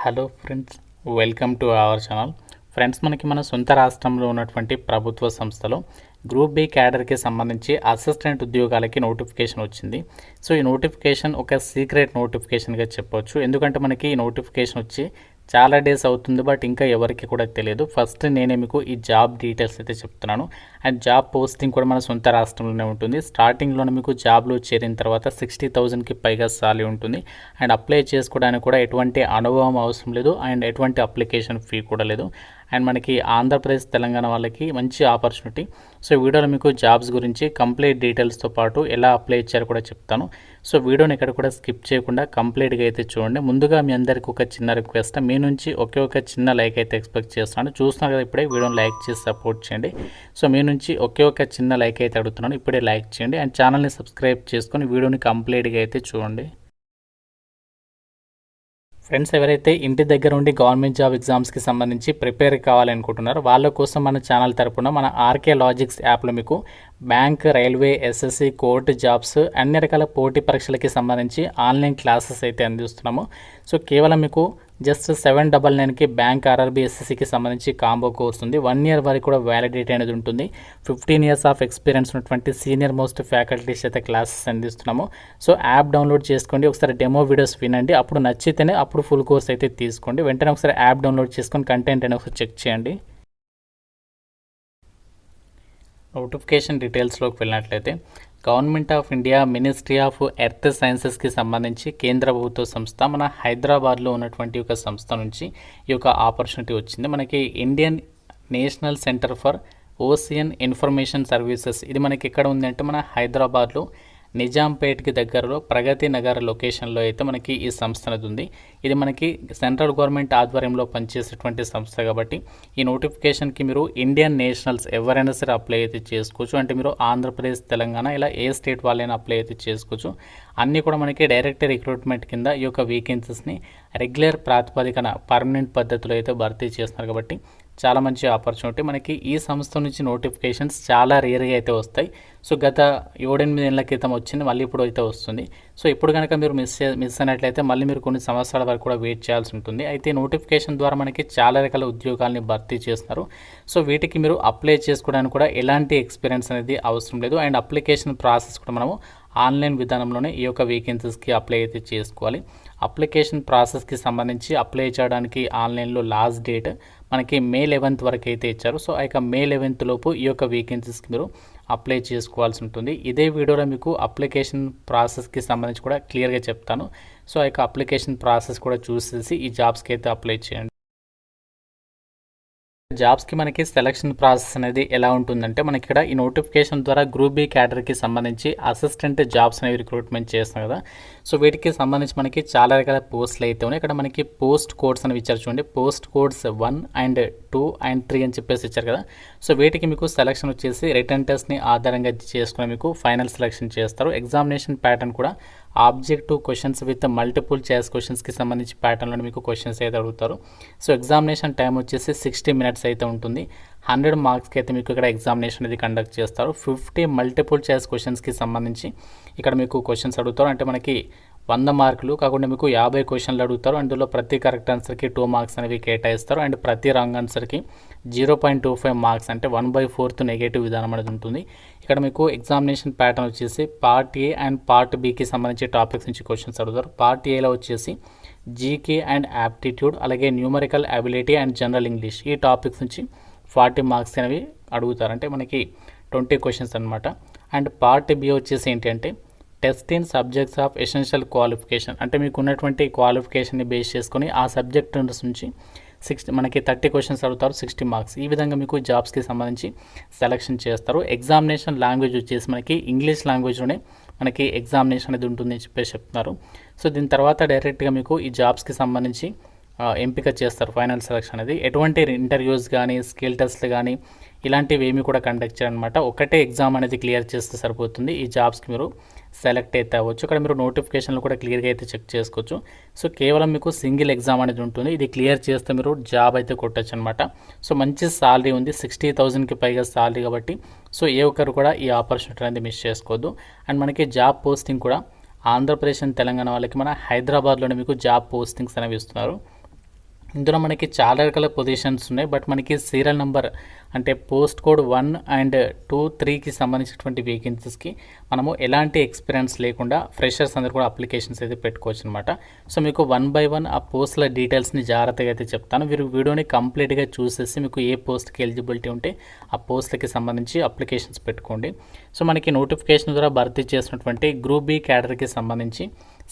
Hello friends, welcome to our channel. Friends, మన సొంత రాష్ట్రంలో ఉన్నటువంటి ప్రభుత్వ సంస్థలో గ్రూప్ బి క్యాడర్కి సంబంధించి అసిస్టెంట్ ఉద్యోగాలకి నోటిఫికేషన్ వచ్చింది. సో ఈ నోటిఫికేషన్ ఒక సీక్రెట్ నోటిఫికేషన్గా చెప్పొచ్చు. ఎందుకంటే మనకి ఈ నోటిఫికేషన్ వచ్చి చాలా డేస్ అవుతుంది, బట్ ఇంకా ఎవరికి కూడా తెలియదు. ఫస్ట్ నేనే మీకు ఈ జాబ్ డీటెయిల్స్ అయితే చెప్తున్నాను. అండ్ జాబ్ పోస్టింగ్ కూడా మన సొంత రాష్ట్రంలోనే ఉంటుంది. స్టార్టింగ్లోనే మీకు జాబ్లో చేరిన తర్వాత 60,000కి పైగా సాలరీ ఉంటుంది. అండ్ అప్లై చేసుకోవడానికి కూడా ఎటువంటి అనుభవం అవసరం లేదు, అండ్ ఎటువంటి అప్లికేషన్ ఫీ కూడా లేదు. అండ్ మనకి ఆంధ్రప్రదేశ్, తెలంగాణ వాళ్ళకి మంచి ఆపర్చునిటీ. సో వీడియోలో మీకు జాబ్స్ గురించి కంప్లీట్ డీటెయిల్స్తో పాటు ఎలా అప్లై ఇచ్చారో కూడా చెప్తాను. సో వీడియోని ఎక్కడ కూడా స్కిప్ చేయకుండా కంప్లీట్గా అయితే చూడండి. ముందుగా మీ అందరికీ ఒక చిన్న రిక్వెస్ట్, మీ నుంచి ఒక చిన్న లైక్ అయితే ఎక్స్పెక్ట్ చేస్తున్నాను. చూస్తున్నారు కదా, ఇప్పుడే వీడియోని లైక్ చేసి సపోర్ట్ చేయండి. సో మీ నుంచి ఒక చిన్న లైక్ అయితే అడుగుతున్నాను, ఇప్పుడే లైక్ చేయండి. అండ్ ఛానల్ని సబ్స్క్రైబ్ చేసుకొని వీడియోని కంప్లీట్గా అయితే చూడండి. ఫ్రెండ్స్, ఎవరైతే ఇంటి దగ్గర ఉండి గవర్నమెంట్ జాబ్ ఎగ్జామ్స్కి సంబంధించి ప్రిపేర్ కావాలనుకుంటున్నారో వాళ్ళ కోసం మన ఛానల్ తరపున మన ఆర్కే లాజిక్స్ యాప్లో మీకు bank, railway, SSC, court jobs అన్ని రకాల పోటీ పరీక్షలకి సంబంధించి ఆన్లైన్ క్లాసెస్ అయితే అందిస్తున్నాము. సో కేవలం మీకు జస్ట్ 799కి బ్యాంక్, ఆర్ఆర్బీ, ఎస్ఎస్సికి సంబంధించి కాంబో కోర్స్ ఉంది. 1 year వరకు కూడా వ్యాలిడిటీ అనేది ఉంటుంది. 15 years ఆఫ్ ఎక్స్పీరియన్స్ ఉన్నటువంటి సీనియర్ మోస్ట్ ఫ్యాకల్టీస్ అయితే క్లాసెస్ అందిస్తున్నాము. సో యాప్ డౌన్లోడ్ చేసుకోండి, ఒకసారి డెమో వీడియోస్ వినండి, అప్పుడు నచ్చితేనే అప్పుడు ఫుల్ కోర్స్ అయితే తీసుకోండి. వెంటనే ఒకసారి యాప్ డౌన్లోడ్ చేసుకొని కంటెంట్ అనేది ఒకసారి చెక్ చేయండి. నోటిఫికేషన్ డీటెయిల్స్లోకి వెళ్ళినట్లయితే government of India, ministry of earth సైన్సెస్కి సంబంధించి కేంద్ర ప్రభుత్వ సంస్థ మన హైదరాబాద్లో ఉన్నటువంటి ఒక సంస్థ నుంచి ఈ యొక్క ఆపర్చునిటీ వచ్చింది. మనకి Indian national centre for ocean information services, ఇది మనకి ఎక్కడ ఉంది అంటే మన హైదరాబాద్లో నిజాంపేట్కి దగ్గరలో ప్రగతి నగర్ లొకేషన్లో అయితే మనకి ఈ సంస్థ అనేది ఉంది. ఇది మనకి సెంట్రల్ గవర్నమెంట్ ఆధ్వర్యంలో పనిచేసేటువంటి సంస్థ కాబట్టి ఈ నోటిఫికేషన్కి మీరు ఇండియన్ నేషనల్స్ ఎవరైనా సరే అప్లై అయితే చేసుకోవచ్చు. అంటే మీరు ఆంధ్రప్రదేశ్, తెలంగాణ ఇలా ఏ స్టేట్ వాళ్ళైనా అప్లై అయితే చేసుకోవచ్చు. అన్నీ కూడా మనకి డైరెక్ట్ రిక్రూట్మెంట్ కింద ఈ యొక్క వేకెన్సీస్ని రెగ్యులర్ ప్రాతిపదికన పర్మనెంట్ పద్ధతిలో అయితే భర్తీ చేస్తున్నారు కాబట్టి చాలా మంచి ఆపర్చునిటీ. మనకి ఈ సంస్థ నుంచి నోటిఫికేషన్స్ చాలా రేర్గా అయితే వస్తాయి. సో గత 7-8 ఏళ్ల క్రితం వచ్చింది, మళ్ళీ ఇప్పుడు అయితే వస్తుంది. సో ఇప్పుడు కనుక మీరు మిస్ అయినట్లయితే మళ్ళీ మీరు కొన్ని సంవత్సరాల వరకు కూడా వెయిట్ చేయాల్సి ఉంటుంది. అయితే నోటిఫికేషన్ ద్వారా మనకి చాలా రకాల ఉద్యోగాల్ని భర్తీ చేస్తున్నారు. సో వీటికి మీరు అప్లై చేసుకోవడానికి కూడా ఎలాంటి ఎక్స్పీరియన్స్ అనేది అవసరం లేదు. అండ్ అప్లికేషన్ ప్రాసెస్ కూడా మనము ఆన్లైన్ విధానంలోనే ఈ యొక్క వేకెన్సీస్కి అప్లై అయితే చేసుకోవాలి. అప్లికేషన్ ప్రాసెస్కి సంబంధించి అప్లై చేయడానికి ఆన్లైన్లో లాస్ట్ డేట్ మనకి May 11th వరకు అయితే ఇచ్చారు. సో ఆ యొక్క May 11th లోపు ఈ యొక్క వేకెన్సీస్కి మీరు అప్లై చేసుకోవాల్సి ఉంటుంది. ఇదే వీడియోలో మీకు అప్లికేషన్ ప్రాసెస్కి సంబంధించి కూడా క్లియర్గా చెప్తాను. సో ఆ యొక్క అప్లికేషన్ ప్రాసెస్ కూడా చూసేసి ఈ జాబ్స్కి అయితే అప్లై చేయండి. జాబ్స్కి మనకి సెలక్షన్ ప్రాసెస్ అనేది ఎలా ఉంటుందంటే, మనకి ఇక్కడ ఈ నోటిఫికేషన్ ద్వారా గ్రూప్ బి క్యాడర్కి సంబంధించి అసిస్టెంట్ జాబ్స్ అనేవి రిక్రూట్మెంట్ చేస్తాం కదా. సో వీటికి సంబంధించి మనకి చాలా రకాల పోస్టులు అయితే ఉన్నాయి. ఇక్కడ మనకి పోస్ట్ కోడ్స్ అనేవి ఇచ్చారు చూడండి. పోస్ట్ కోడ్స్ 1 and 2 and 3 అని చెప్పేసి ఇచ్చారు కదా. సో వీటికి మీకు సెలక్షన్ వచ్చేసి రిటర్న్ టెస్ట్ని ఆధారంగా చేసుకుని మీకు ఫైనల్ సెలక్షన్ చేస్తారు. ఎగ్జామినేషన్ ప్యాటర్న్ కూడా objective questions with multiple choice క్వశ్చన్స్కి సంబంధించి ప్యాటర్న్లో మీకు క్వశ్చన్స్ అయితే అడుగుతారు. సో ఎగ్జామినేషన్ టైం వచ్చేసి 60 minutes అయితే ఉంటుంది. 100 మార్క్స్కి అయితే మీకు ఇక్కడ ఎగ్జామినేషన్ అనేది కండక్ట్ చేస్తారు. 50 మల్టిపుల్ చాయిస్ క్వశ్చన్స్కి సంబంధించి ఇక్కడ మీకు క్వశ్చన్స్ అడుగుతారు. అంటే మనకి 100 మార్కులు కాకుండా మీకు 50 క్వశ్చన్లు అడుగుతారు. అందులో ప్రతి కరెక్ట్ ఆన్సర్కి 2 మార్క్స్ అనేవి కేటాయిస్తారు. అండ్ ప్రతి రాంగ్ ఆన్సర్కి 0.25 మార్క్స్, అంటే 1/4 నెగటివ్ విధానం అనేది ఉంటుంది. ఇక్కడ మీకు ఎగ్జామినేషన్ ప్యాటర్న్ వచ్చేసి పార్ట్ ఏ అండ్ పార్ట్ బికి సంబంధించి టాపిక్స్ నుంచి క్వశ్చన్స్ అడుగుతారు. పార్ట్ ఏలో వచ్చేసి జీకే అండ్ యాప్టిట్యూడ్, అలాగే numerical ability and general English, ఈ టాపిక్స్ నుంచి 40 మార్క్స్ అనేవి అడుగుతారు. అంటే మనకి 20 క్వశ్చన్స్ అనమాట. అండ్ పార్ట్ బి వచ్చేసి ఏంటి అంటే test in subjects of essential qualification, అంటే మీకు ఉన్నటువంటి క్వాలిఫికేషన్ని బేస్ చేసుకొని ఆ సబ్జెక్ట్ నుంచి మనకి 30 క్వశ్చన్స్ అడుగుతారు, 60 మార్క్స్. ఈ విధంగా మీకు జాబ్స్కి సంబంధించి సెలక్షన్ చేస్తారు. ఎగ్జామినేషన్ లాంగ్వేజ్ వచ్చేసి మనకి ఇంగ్లీష్ లాంగ్వేజ్లోనే మనకి ఎగ్జామినేషన్ అనేది ఉంటుందని చెప్పేసి చెప్తున్నారు. సో దీని తర్వాత డైరెక్ట్గా మీకు ఈ జాబ్స్కి సంబంధించి ఎంపిక చేస్తారు, ఫైనల్ సెలక్షన్ అనేది. ఎటువంటి ఇంటర్వ్యూస్ కానీ స్కిల్ టెస్ట్లు కానీ ఇలాంటివి ఏమి కూడా కండక్ట్ చేయాలన్నమాట. ఒకటే ఎగ్జామ్ అనేది క్లియర్ చేస్తే సరిపోతుంది, ఈ జాబ్స్కి మీరు సెలెక్ట్ అయితే అవ్వచ్చు. ఇక్కడ మీరు నోటిఫికేషన్లు కూడా క్లియర్గా అయితే చెక్ చేసుకోవచ్చు. సో కేవలం మీకు సింగిల్ ఎగ్జామ్ అనేది ఉంటుంది, ఇది క్లియర్ చేస్తే మీరు జాబ్ అయితే కొట్టచ్చు అనమాట. సో మంచి సాలరీ ఉంది, 60,000కి పైగా సాలరీ కాబట్టి సో ఏ ఒక్కరు కూడా ఈ ఆపర్చునిటీ అనేది మిస్ చేసుకోవద్దు. అండ్ మనకి జాబ్ పోస్టింగ్ కూడా ఆంధ్రప్రదేశ్ అండ్ తెలంగాణ వాళ్ళకి మన హైదరాబాద్లోనే మీకు జాబ్ పోస్టింగ్స్ అనేవి ఇస్తున్నారు. ఇందులో మనకి చాలా రకాల పొజిషన్స్ ఉన్నాయి. బట్ మనకి సీరియల్ నెంబర్ అంటే పోస్ట్ కోడ్ 1 అండ్ 2, 3కి సంబంధించినటువంటి వేకెన్సీస్కి మనము ఎలాంటి ఎక్స్పీరియన్స్ లేకుండా ఫ్రెషర్స్ అందరూ కూడా అప్లికేషన్స్ అయితే పెట్టుకోవచ్చు అనమాట. సో మీకు 1 బై 1 ఆ పోస్టుల డీటెయిల్స్ని జాగ్రత్తగా అయితే చెప్తాను. మీరు వీడియోని కంప్లీట్గా చూసేసి మీకు ఏ పోస్ట్కి ఎలిజిబిలిటీ ఉంటే ఆ పోస్టులకి సంబంధించి అప్లికేషన్స్ పెట్టుకోండి. సో మనకి నోటిఫికేషన్ ద్వారా భర్తీ చేసినటువంటి గ్రూప్ బి క్యాడర్కి సంబంధించి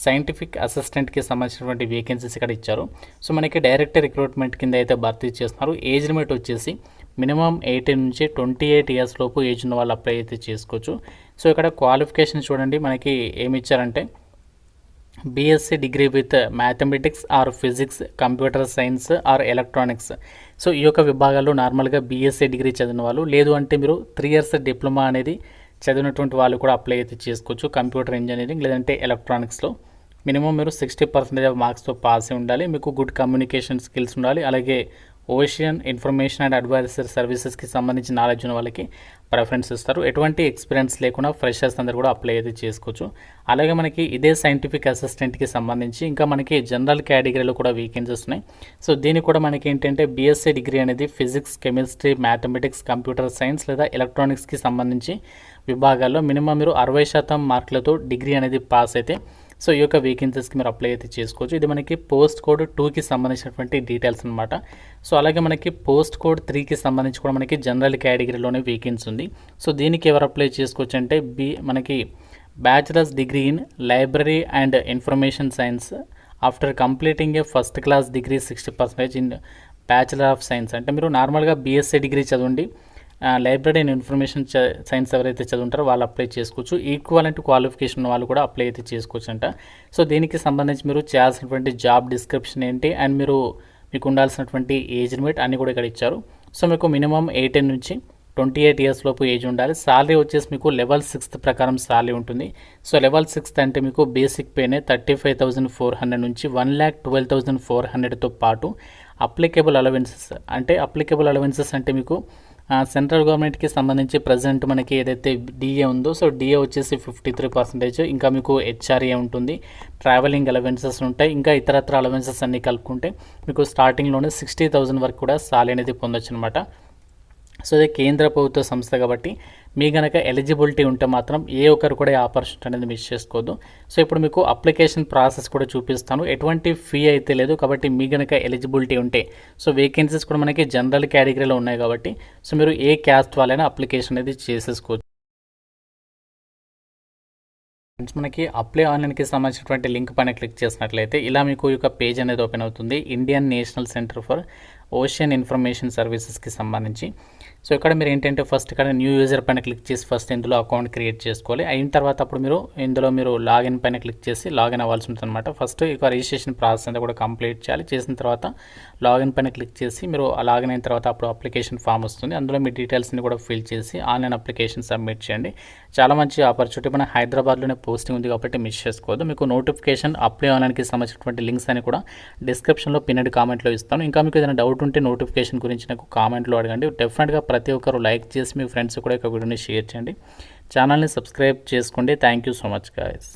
సైంటిఫిక్ అసిస్టెంట్కి సంబంధించినటువంటి వేకెన్సీస్ ఇక్కడ ఇచ్చారు. సో మనకి డైరెక్ట్ రిక్రూట్మెంట్ కింద అయితే భర్తీ చేస్తున్నారు. ఏజ్ లిమిట్ వచ్చేసి మినిమం 18 నుంచి 28 ఇయర్స్ లోపు ఏజ్ ఉన్న వాళ్ళు అప్లై అయితే చేసుకోవచ్చు. సో ఇక్కడ క్వాలిఫికేషన్ చూడండి, మనకి ఏమి ఇచ్చారంటే BSc degree with mathematics are physics, computer science or electronics. So ఈ యొక్క విభాగాల్లో నార్మల్గా బీఎస్సీ డిగ్రీ చదివిన వాళ్ళు, లేదు అంటే మీరు 3 ఇయర్స్ డిప్లొమా అనేది చదివినటువంటి వాళ్ళు కూడా అప్లై అయితే చేసుకోవచ్చు. కంప్యూటర్ ఇంజనీరింగ్ లేదంటే ఎలక్ట్రానిక్స్లో మినిమం మీరు 60% ఆఫ్ మార్క్స్తో పాస్ ఉండాలి. మీకు గుడ్ కమ్యూనికేషన్ స్కిల్స్ ఉండాలి. అలాగే ఓషియన్ ఇన్ఫర్మేషన్ అండ్ అడ్వైజరీ సర్వీసెస్కి సంబంధించిన నాలెడ్జ్ ఉన్న వాళ్ళకి ప్రిఫరెన్స్ ఇస్తారు. ఎటువంటి ఎక్స్పీరియన్స్ లేకుండా ఫ్రెషర్స్ అందరూ కూడా అప్లై అయితే చేసుకోవచ్చు. అలాగే మనకి ఇదే సైంటిఫిక్ అసిస్టెంట్కి సంబంధించి ఇంకా మనకి జనరల్ కేటగిరీలో కూడా వేకెన్సీస్ ఉన్నాయి. సో దీనికి కూడా మనకి ఏంటంటే బీఎస్సీ డిగ్రీ అనేది physics, chemistry, mathematics, computer science లేదా ఎలక్ట్రానిక్స్కి సంబంధించి విభాగాల్లో మినిమం మీరు 60% మార్కులతో డిగ్రీ అనేది పాస్ అయితే సో ఈ యొక్క వేకెన్సీస్కి మీరు అప్లై అయితే చేసుకోవచ్చు. ఇది మనకి పోస్ట్ కోడ్ 2కి సంబంధించినటువంటి డీటెయిల్స్ అనమాట. సో అలాగే మనకి పోస్ట్ కోడ్ 3కి సంబంధించి కూడా మనకి జనరల్ కేటగిరీలోనే వేకెన్సీ ఉంది. సో దీనికి ఎవరు అప్లై చేసుకోవచ్చు అంటే మనకి bachelors degree in library and information science after completing A first class degree 60% in bachelor of science. అంటే మీరు నార్మల్గా బీఎస్సీ డిగ్రీ చదవండి, లైబ్రరీ అండ్ ఇన్ఫర్మేషన్ సైన్స్ ఎవరైతే చదువుంటారో వాళ్ళు అప్లై చేసుకోవచ్చు. ఈక్వలెంట్ క్వాలిఫికేషన్ ఉన్న వాళ్ళు కూడా అప్లై అయితే చేసుకోవచ్చు అంట. సో దీనికి సంబంధించి మీరు చేయాల్సినటువంటి జాబ్ డిస్క్రిప్షన్ ఏంటి అండ్ మీకు ఉండాల్సినటువంటి ఏజ్ లిమిట్ అన్నీ కూడా ఇక్కడ ఇచ్చారు. సో మీకు మినిమం 18 నుంచి 28 ఇయర్స్ లోపు ఏజ్ ఉండాలి. శాలరీ వచ్చేసి మీకు లెవెల్ 6 ప్రకారం శాలరీ ఉంటుంది. సో లెవెల్ 6 అంటే మీకు బేసిక్ పేనే 35,400 నుంచి 1,12,400తో పాటు అప్లికేబుల్ అలవెన్సెస్ అంటే మీకు సెంట్రల్ గవర్నమెంట్కి సంబంధించి ప్రజెంట్ మనకి ఏదైతే డిఏ ఉందో సో డిఏ వచ్చేసి 53%, ఇంకా మీకు హెచ్ఆర్ఏ ఉంటుంది, ట్రావెలింగ్ అలవెన్సెస్ ఉంటాయి, ఇంకా ఇతరత్ర అలవెన్సెస్ అన్నీ కలుపుకుంటే మీకు స్టార్టింగ్లోనే 60,000 వరకు కూడా సాలరీ అనేది పొందొచ్చు అనమాట. సో ఇది కేంద్ర ప్రభుత్వ సంస్థ కాబట్టి మీ కనుక ఎలిజిబిలిటీ ఉంటే మాత్రం ఏ ఒక్కరు కూడా ఈ ఆపర్చునిటీ అనేది మిస్ చేసుకోవద్దు. సో ఇప్పుడు మీకు అప్లికేషన్ ప్రాసెస్ కూడా చూపిస్తాను. ఎటువంటి ఫీ అయితే లేదు కాబట్టి మీ కనుక ఎలిజిబిలిటీ ఉంటే సో వేకెన్సీస్ కూడా మనకి జనరల్ కేటగిరీలో ఉన్నాయి కాబట్టి సో మీరు ఏ క్యాస్ట్ వాళ్ళైనా అప్లికేషన్ అనేది చేసేసుకోవచ్చు. మనకి అప్లై ఆన్లైన్కి సంబంధించినటువంటి లింక్ పైన క్లిక్ చేసినట్లయితే ఇలా మీకు ఈ యొక్క పేజ్ అనేది ఓపెన్ అవుతుంది. Indian national centre for ocean information సర్వీసెస్కి సంబంధించి. సో ఇక్కడ మీరు ఏంటంటే ఫస్ట్ ఇక్కడ న్యూ యూజర్ పైన క్లిక్ చేసి ఫస్ట్ ఇందులో అకౌంట్ క్రియేట్ చేసుకోవాలి. అయిన తర్వాత అప్పుడు మీరు లాగిన్ పైన క్లిక్ చేసి లాగిన్ అవ్వాల్సి ఉంటుంది అనమాట. ఫస్ట్ ఇక రిజిస్ట్రేషన్ ప్రాసెస్ అంతా కూడా కంప్లీట్ చేయాలి. చేసిన తర్వాత లాగిన్ పైన క్లిక్ చేసి మీరు లాగిన్ అయిన తర్వాత అప్పుడు అప్లికేషన్ ఫామ్ వస్తుంది. అందులో మీ డీటెయిల్స్ని కూడా ఫిల్ చేసి ఆన్లైన్ అప్లికేషన్ సబ్మిట్ చేయండి. చాలా మంచి ఆపర్చునిటీ. మన హైదరాబాద్లోనే పోస్టింగ్ ఉంది కాబట్టి మిస్ చేసుకోవద్దు. మీకు నోటిఫికేషన్ అప్లై ఆన్లైన్కి సంబంధించినటువంటి లింక్స్ అని కూడా డిస్క్రిప్షన్లో పిన్నెడ్ కామెంట్లో ఇస్తాను. ఇంకా మీకు ఏదైనా డౌట్ ఉంటే నోటిఫికేషన్ గురించి నాకు కామెంట్లో అడగండి. డెఫినెట్గా ప్రతి ఒక్కరు లైక్ చేసి మీ ఫ్రెండ్స్ కూడా ఈ వీడియోని షేర్ చేయండి. ఛానల్ని సబ్స్క్రైబ్ చేసుకోండి. Thank you so much guys.